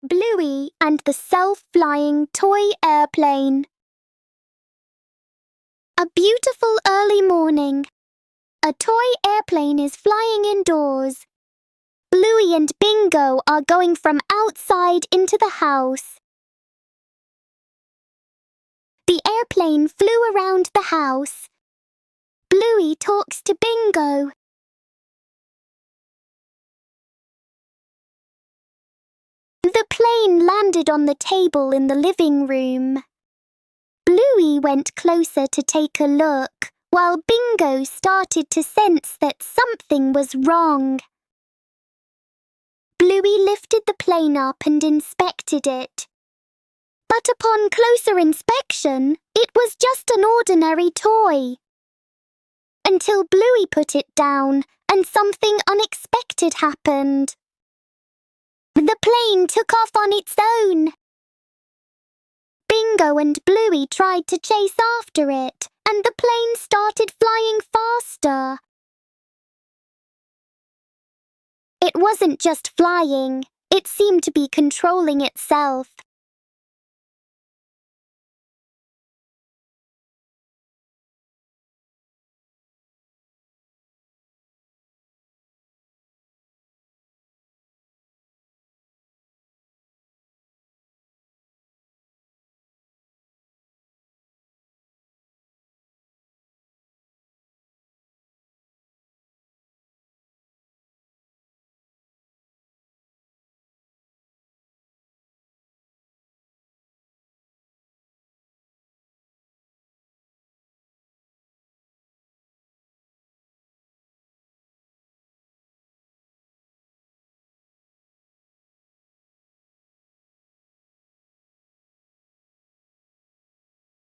Bluey and the self-flying toy airplane. A beautiful early morning. A toy airplane is flying indoors. Bluey and Bingo are going from outside into the house. The airplane flew around the house. Bluey talks to Bingo. The plane landed on the table in the living room. Bluey went closer to take a look, while Bingo started to sense that something was wrong. Bluey lifted the plane up and inspected it. But upon closer inspection, it was just an ordinary toy. Until Bluey put it down and something unexpected happened. The plane took off on its own. Bingo and Bluey tried to chase after it, and the plane started flying faster. It wasn't just flying, it seemed to be controlling itself.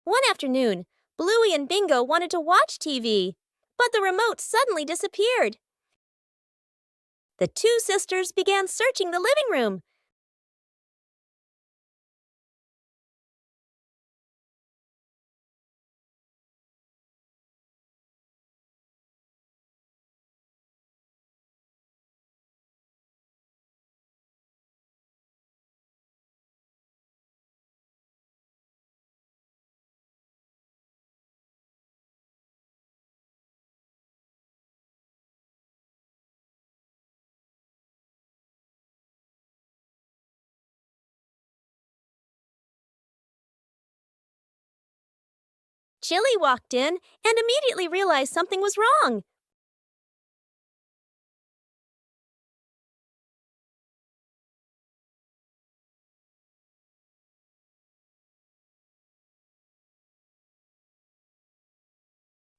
One afternoon, Bluey and Bingo wanted to watch TV, but the remote suddenly disappeared. The two sisters began searching the living room. Chili walked in and immediately realized something was wrong.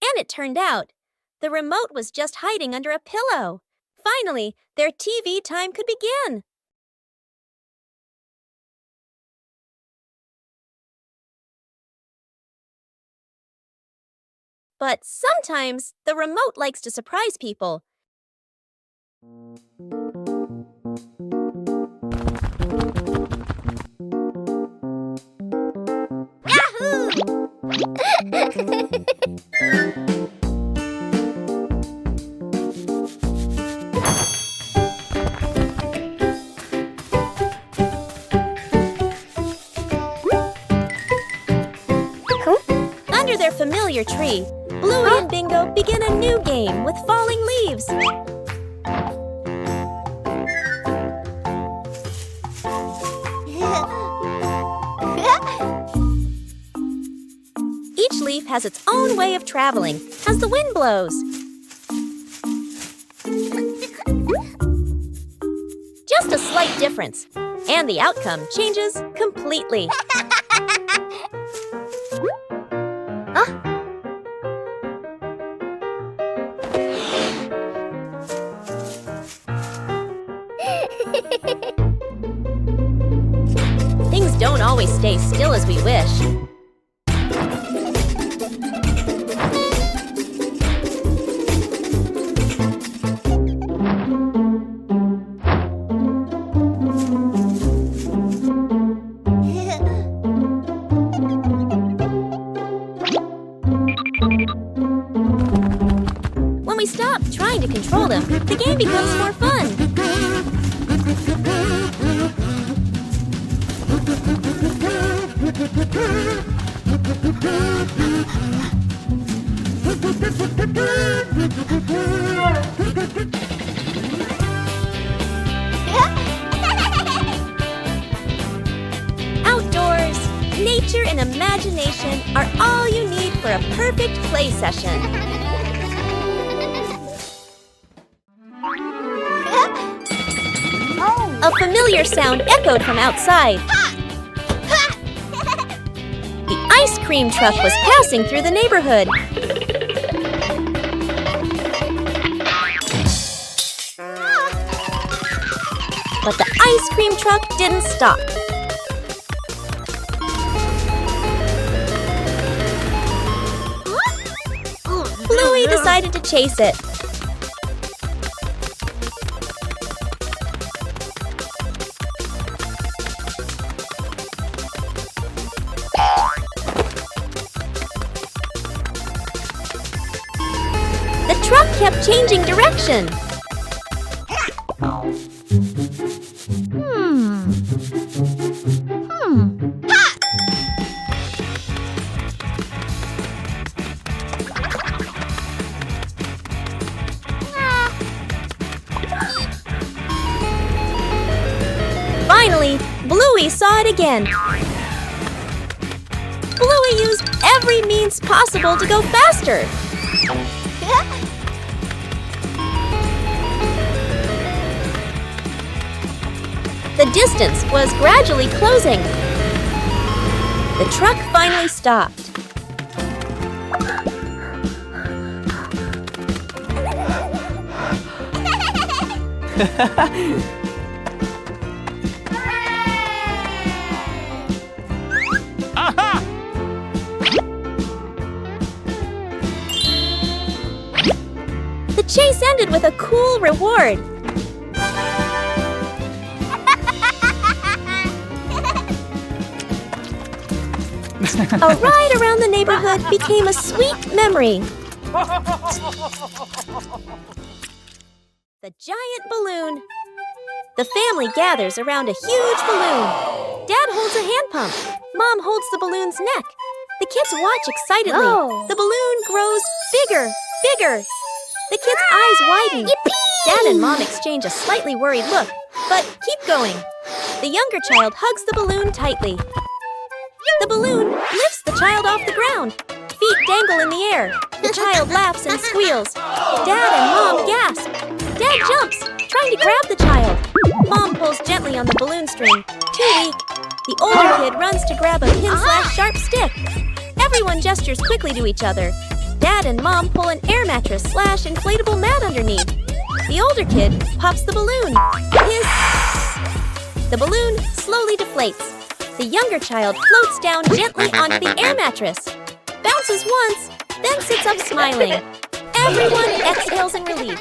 And it turned out, the remote was just hiding under a pillow. Finally, their TV time could begin. But sometimes the remote likes to surprise people. Yahoo! Under their familiar tree, Bluey and Bingo begin a new game with falling leaves. Each leaf has its own way of traveling as the wind blows. Just a slight difference, and the outcome changes completely. Things don't always stay still as we wish. When we stop trying to control them, the game becomes more fun. Nature and imagination are all you need for a perfect play session. A familiar sound echoed from outside. The ice cream truck was passing through the neighborhood. But the ice cream truck didn't stop. Bluey decided to chase it. The truck kept changing direction. Finally, Bluey saw it again. Bluey used every means possible to go faster. The distance was gradually closing. The truck finally stopped. The chase ended with a cool reward. A ride around the neighborhood became a sweet memory. The giant balloon. The family gathers around a huge balloon. Dad holds a hand pump. Mom holds the balloon's neck. The kids watch excitedly. Whoa. The balloon grows bigger, bigger. The kids' eyes widen. Yippee! Dad and Mom exchange a slightly worried look, but keep going. The younger child hugs the balloon tightly. The balloon lifts the child off the ground. Feet dangle in the air. The child laughs and squeals. Dad and Mom gasp. Dad jumps, trying to grab the child. Mom pulls gently on the balloon string. Too weak. The older kid runs to grab a pin/sharp stick. Everyone gestures quickly to each other. Dad and Mom pull an air mattress/inflatable mat underneath. The older kid pops the balloon. Hiss! The balloon slowly deflates. The younger child floats down gently onto the air mattress. Bounces once, then sits up smiling. Everyone exhales in relief.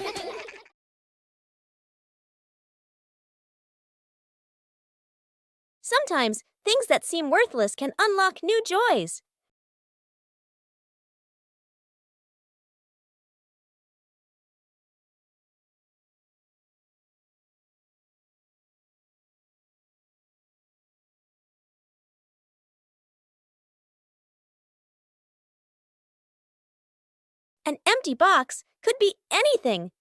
Sometimes, things that seem worthless can unlock new joys. An empty box could be anything.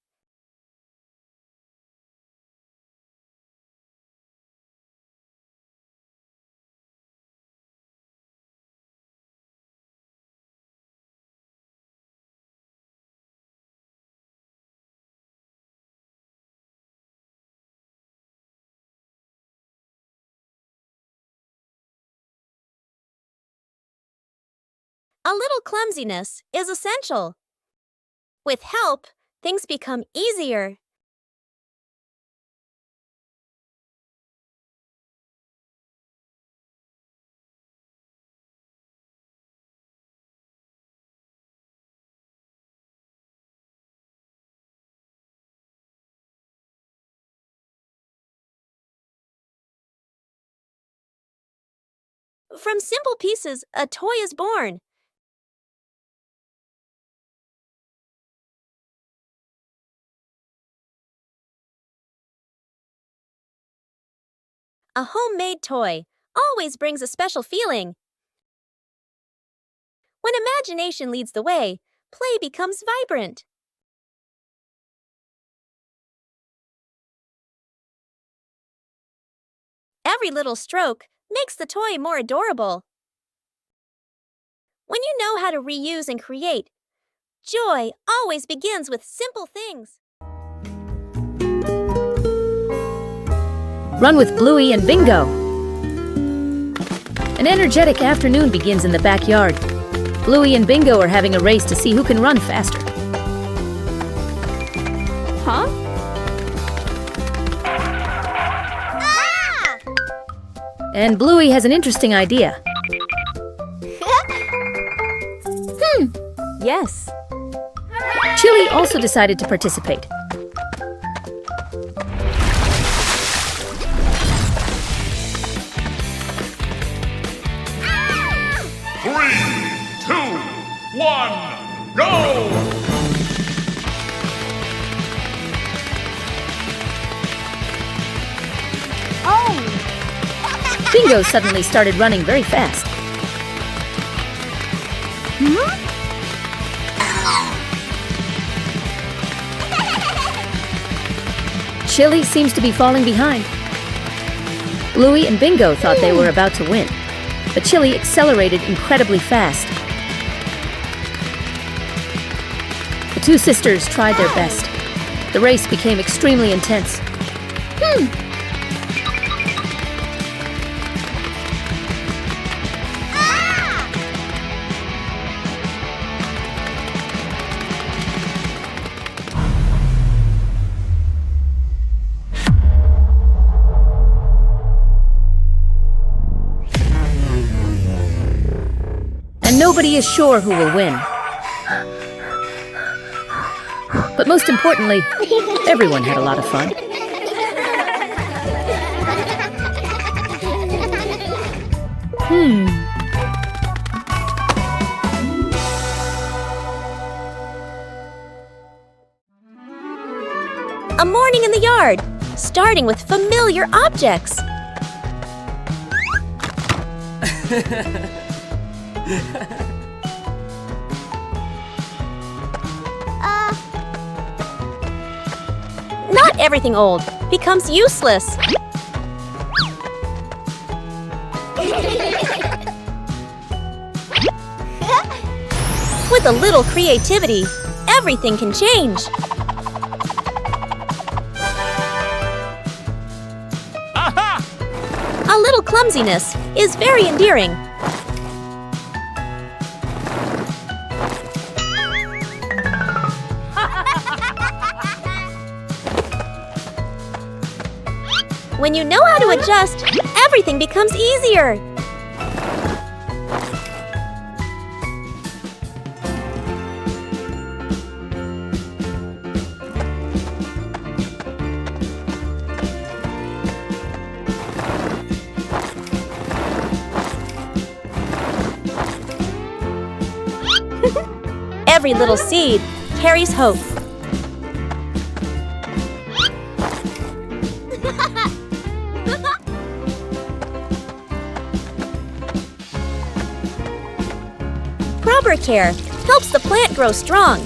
A little clumsiness is essential. With help, things become easier. From simple pieces, a toy is born. A homemade toy always brings a special feeling. When imagination leads the way, play becomes vibrant. Every little stroke makes the toy more adorable. When you know how to reuse and create, joy always begins with simple things. Run with Bluey and Bingo. An energetic afternoon begins in the backyard. Bluey and Bingo are having a race to see who can run faster. Huh? And Bluey has an interesting idea. Yes. Chili also decided to participate. Three, two, one, go! Bingo suddenly started running very fast. Chili seems to be falling behind. Bluey and Bingo thought they were about to win, but Chili accelerated incredibly fast. The two sisters tried their best. The race became extremely intense. And nobody is sure who will win. But most importantly, everyone had a lot of fun. A morning in the yard, starting with familiar objects. Not everything old becomes useless. With a little creativity, everything can change. A little clumsiness is very endearing. When you know how to adjust, everything becomes easier. Every little seed carries hope. Proper care helps the plant grow strong.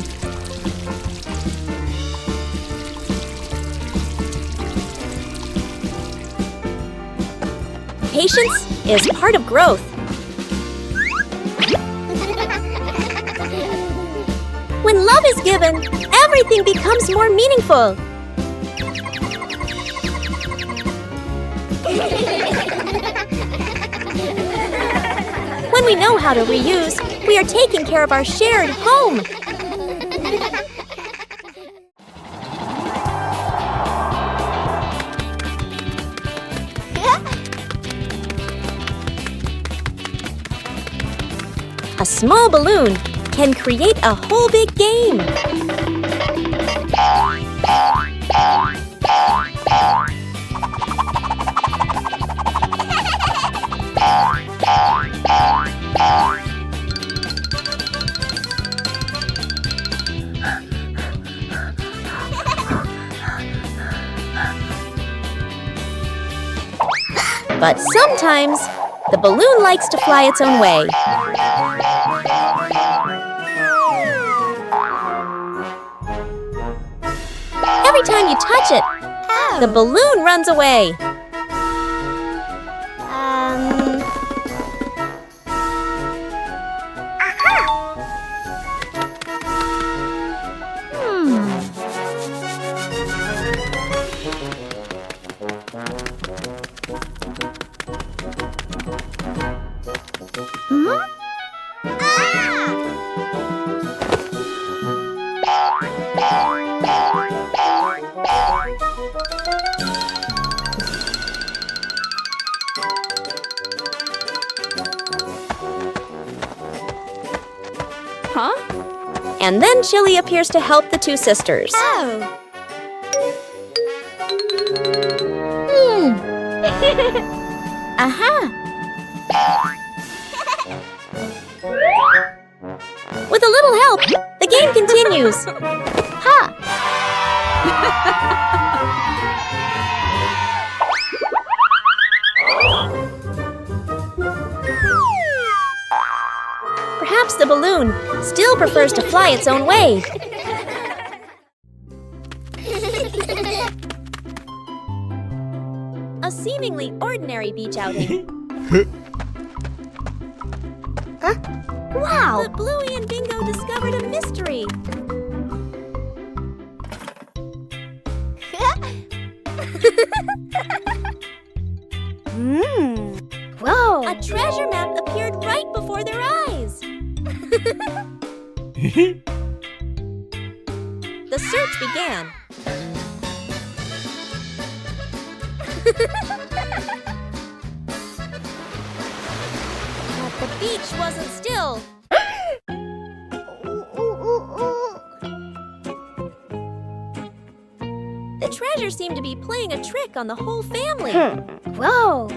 Patience is part of growth. When love is given, everything becomes more meaningful. When we know how to reuse, we are taking care of our shared home. A small balloon can create a whole big game. But sometimes, the balloon likes to fly its own way. Every time you touch it, the balloon runs away. And then Chili appears to help the two sisters. Oh. Aha! With a little help, the game continues. Ha! Perhaps the balloon still prefers to fly its own way. A seemingly ordinary beach outing. Wow. But Bluey and Bingo discovered a mystery. Whoa. A treasure map appeared right before their eyes. The search began. But the beach wasn't still. The treasure seemed to be playing a trick on the whole family. Whoa.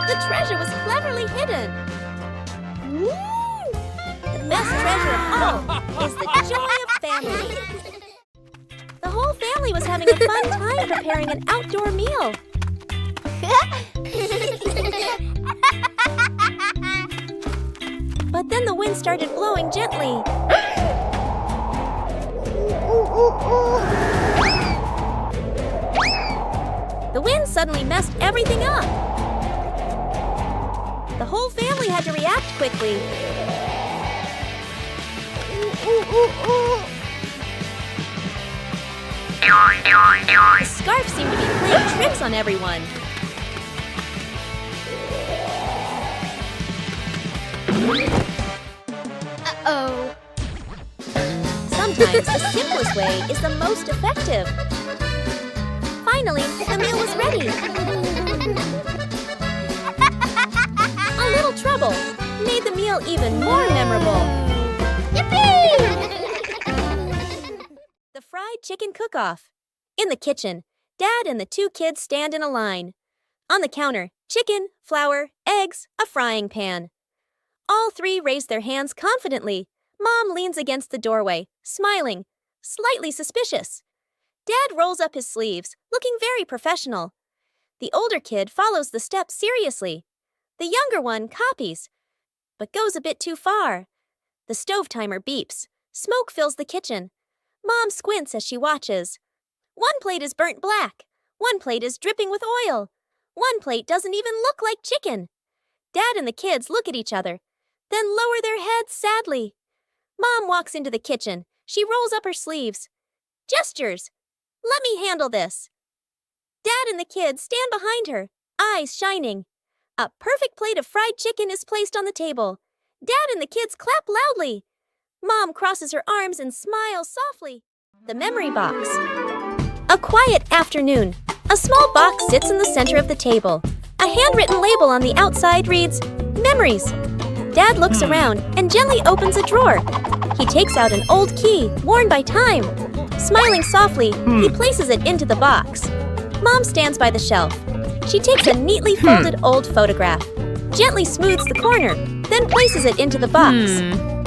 The treasure was cleverly hidden. The best treasure of all is the joy of family. The whole family was having a fun time preparing an outdoor meal. But then the wind started blowing gently. The wind suddenly messed everything up. The whole family had to react quickly. The scarf seemed to be playing tricks on everyone. Uh-oh. Sometimes the simplest way is the most effective. Finally, the meal was ready. A little trouble made the meal even more memorable. Yippee! The fried chicken cook-off. In the kitchen, Dad and the two kids stand in a line. On the counter, chicken, flour, eggs, a frying pan. All three raise their hands confidently. Mom leans against the doorway, smiling, slightly suspicious. Dad rolls up his sleeves, looking very professional. The older kid follows the steps seriously. The younger one copies, but goes a bit too far. The stove timer beeps. Smoke fills the kitchen. Mom squints as she watches. One plate is burnt black. One plate is dripping with oil. One plate doesn't even look like chicken. Dad and the kids look at each other, then lower their heads sadly. Mom walks into the kitchen. She rolls up her sleeves. Gestures. Let me handle this. Dad and the kids stand behind her, eyes shining. A perfect plate of fried chicken is placed on the table. Dad and the kids clap loudly. Mom crosses her arms and smiles softly. The memory box. A quiet afternoon. A small box sits in the center of the table. A handwritten label on the outside reads, Memories. Dad looks around and gently opens a drawer. He takes out an old key, worn by time. Smiling softly, he places it into the box. Mom stands by the shelf. She takes a neatly folded old photograph, gently smooths the corner, then places it into the box.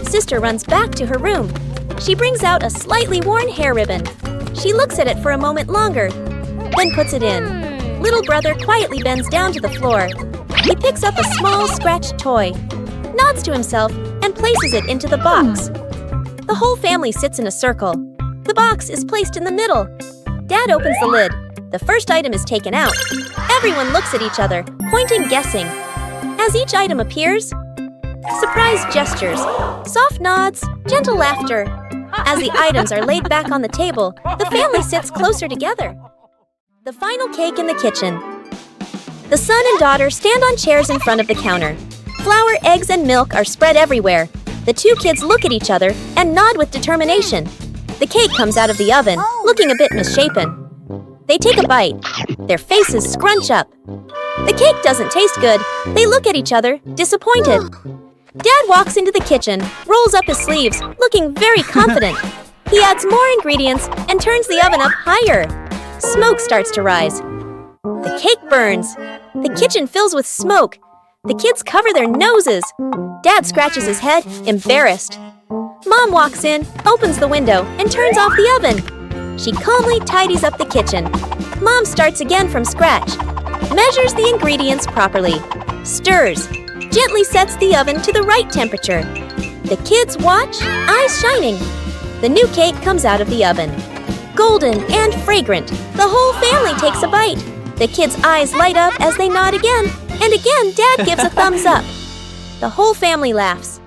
Sister runs back to her room. She brings out a slightly worn hair ribbon. She looks at it for a moment longer, then puts it in. Little brother quietly bends down to the floor. He picks up a small scratched toy, nods to himself, and places it into the box. The whole family sits in a circle. The box is placed in the middle. Dad opens the lid. The first item is taken out. Everyone looks at each other, pointing, guessing. As each item appears, surprise gestures, soft nods, gentle laughter. As the items are laid back on the table, the family sits closer together. The final cake in the kitchen. The son and daughter stand on chairs in front of the counter. Flour, eggs, and milk are spread everywhere. The two kids look at each other and nod with determination. The cake comes out of the oven, looking a bit misshapen. They take a bite. Their faces scrunch up. The cake doesn't taste good. They look at each other, disappointed. Dad walks into the kitchen, rolls up his sleeves, looking very confident. He adds more ingredients and turns the oven up higher. Smoke starts to rise. The cake burns. The kitchen fills with smoke. The kids cover their noses. Dad scratches his head, embarrassed. Mom walks in, opens the window, and turns off the oven. She calmly tidies up the kitchen. Mom starts again from scratch. Measures the ingredients properly. Stirs. Gently sets the oven to the right temperature. The kids watch, eyes shining. The new cake comes out of the oven. Golden and fragrant, the whole family takes a bite. The kids' eyes light up as they nod again. And again, Dad gives a thumbs up. The whole family laughs.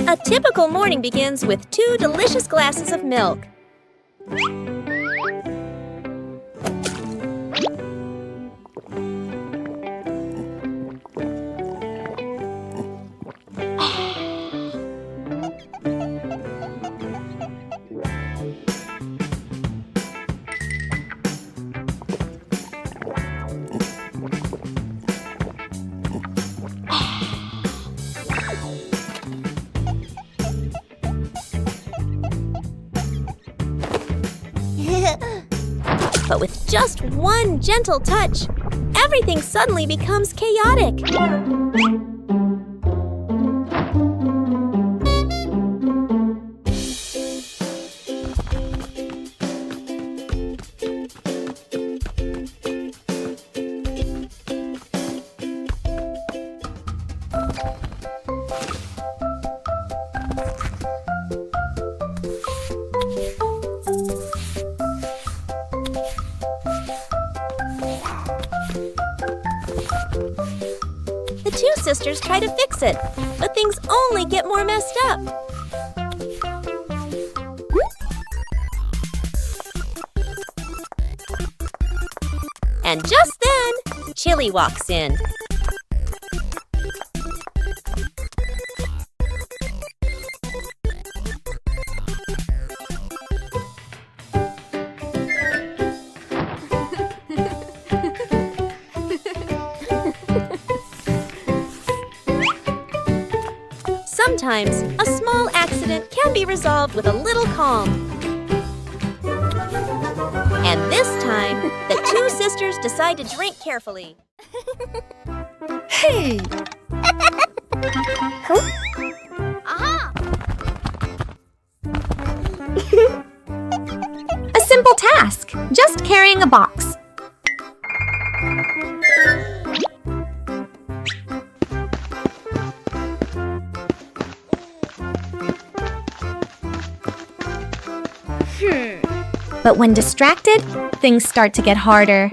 A typical morning begins with 2 delicious glasses of milk. But with just one gentle touch, everything suddenly becomes chaotic. The 2 sisters try to fix it, but things only get more messed up. And just then, Chili walks in. Sometimes, a small accident can be resolved with a little calm. And this time, the 2 sisters decide to drink carefully. Hey! A simple task, just carrying a box. But when distracted, things start to get harder.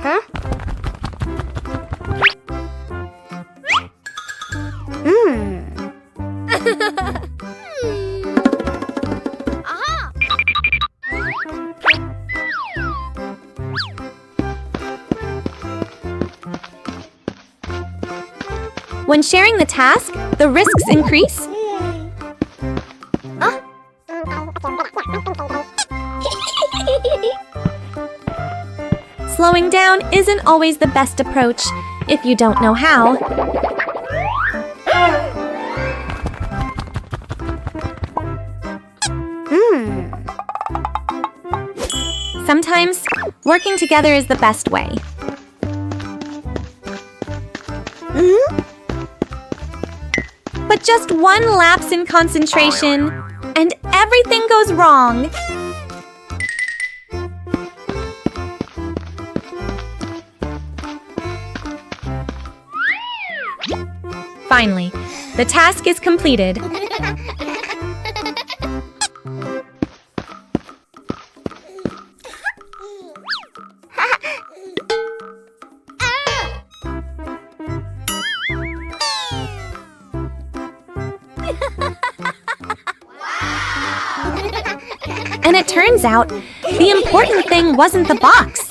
Huh? When sharing the task, the risks increase. Slowing down isn't always the best approach if you don't know how. Sometimes, working together is the best way. But just one lapse in concentration, and everything goes wrong. Finally, the task is completed. And it turns out, the important thing wasn't the box.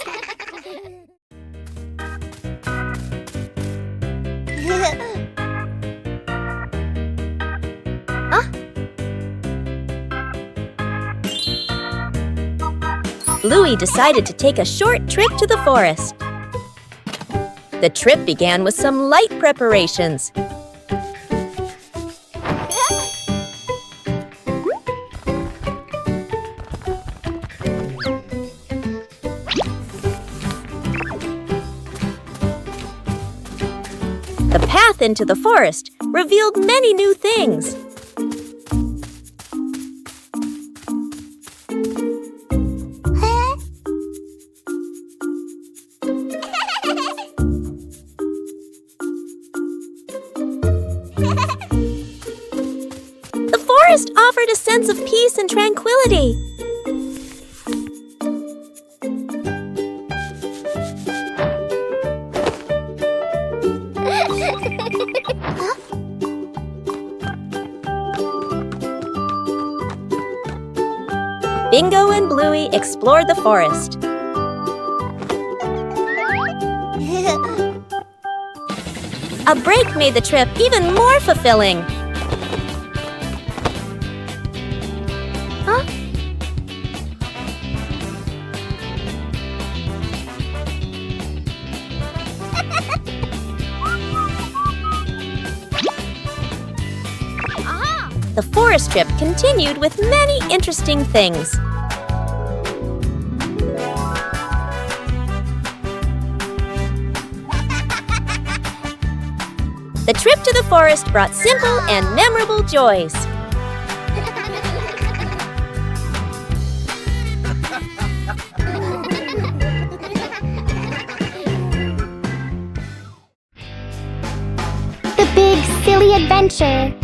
Bluey decided to take a short trip to the forest. The trip began with some light preparations. The path into the forest revealed many new things. The forest offered a sense of peace and tranquility. Bingo and Bluey explored the forest. A break made the trip even more fulfilling. The forest trip continued with many interesting things. The trip to the forest brought simple and memorable joys. The big, silly adventure.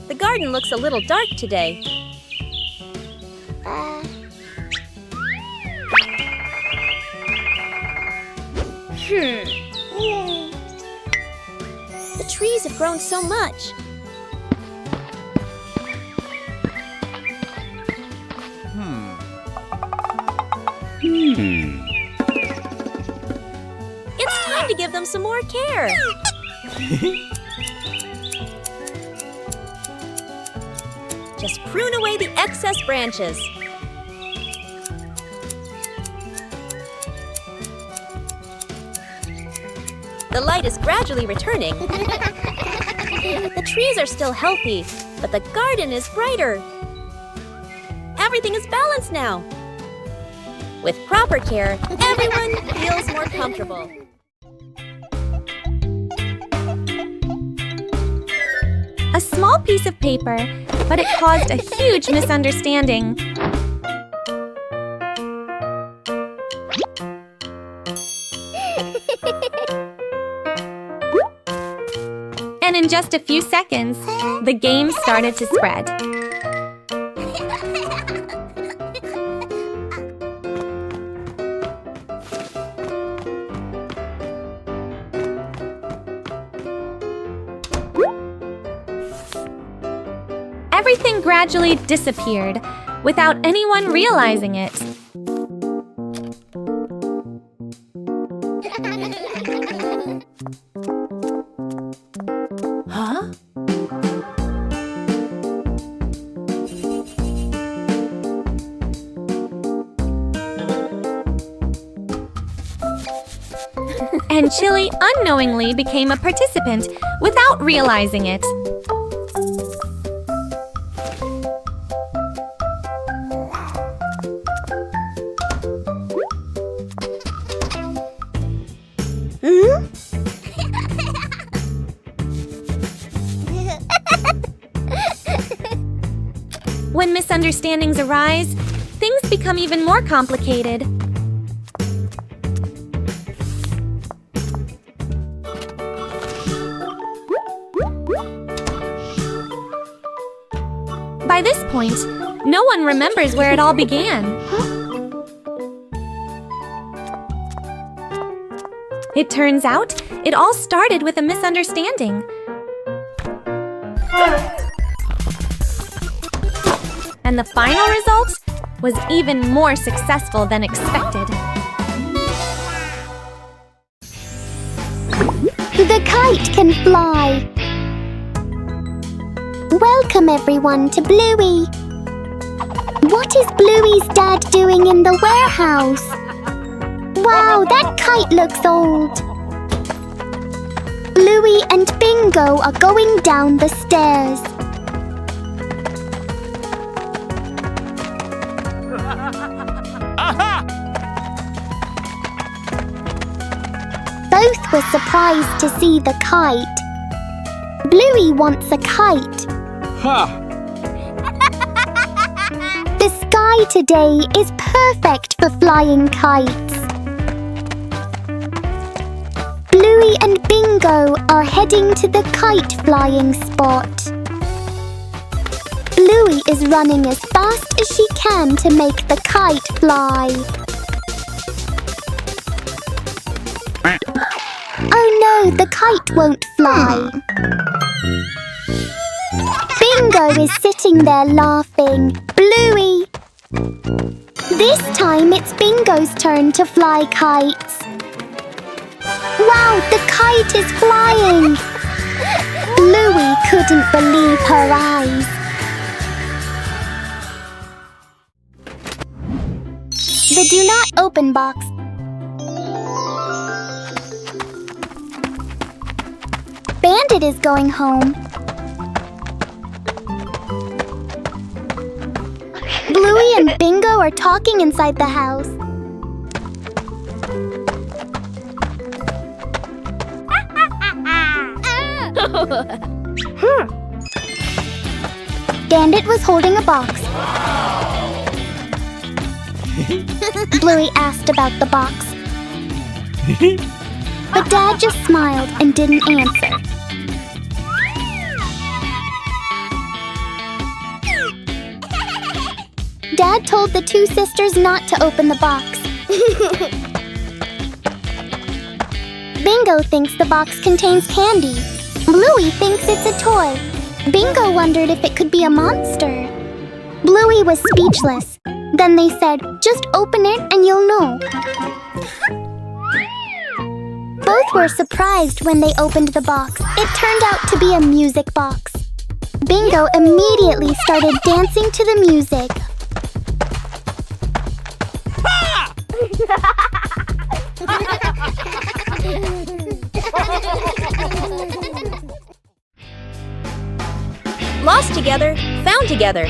The garden looks a little dark today. The trees have grown so much. It's time to give them some more care. Just prune away the excess branches. The light is gradually returning. The trees are still healthy, but the garden is brighter. Everything is balanced now. With proper care, everyone feels more comfortable. A small piece of paper, but it caused a huge misunderstanding. And in just a few seconds, the game started to spread. Everything gradually disappeared without anyone realizing it. and Chili unknowingly became a participant without realizing it. When misunderstandings arise, things become even more complicated. By this point, no one remembers where it all began. It turns out, it all started with a misunderstanding. And the final result was even more successful than expected. The kite can fly! Welcome everyone to Bluey! What is Bluey's dad doing in the warehouse? Wow, that kite looks old! Bluey and Bingo are going down the stairs. Both were surprised to see the kite. Bluey wants a kite. The sky today is perfect for flying kites. Bluey and Bingo are heading to the kite flying spot. Bluey is running as fast as she can to make the kite fly. Oh no, the kite won't fly. Bingo is sitting there laughing. Bluey! This time it's Bingo's turn to fly kites. Wow, the kite is flying! Bluey couldn't believe her eyes. The do not open box. Bandit is going home. Bluey and Bingo are talking inside the house. Bandit was holding a box. Bluey asked about the box. But Dad just smiled and didn't answer. Dad told the two sisters not to open the box. Bingo thinks the box contains candy. Bluey thinks it's a toy. Bingo wondered if it could be a monster. Bluey was speechless. Then they said, "Just open it and you'll know." Both were surprised when they opened the box. It turned out to be a music box. Bingo immediately started dancing to the music. Lost together, found together.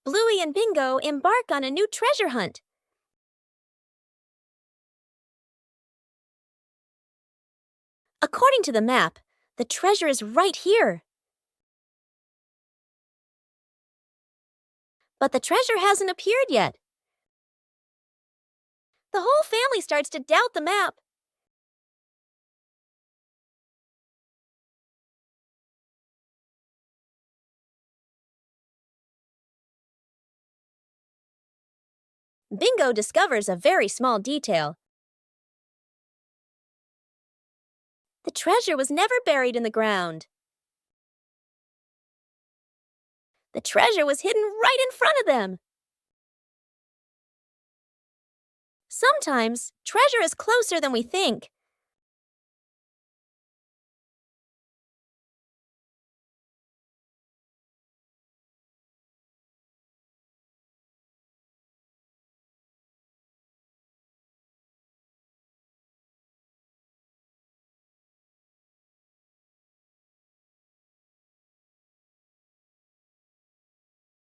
Bluey and Bingo embark on a new treasure hunt. According to the map, the treasure is right here. But the treasure hasn't appeared yet. The whole family starts to doubt the map. Bingo discovers a very small detail. The treasure was never buried in the ground. The treasure was hidden right in front of them. Sometimes, treasure is closer than we think.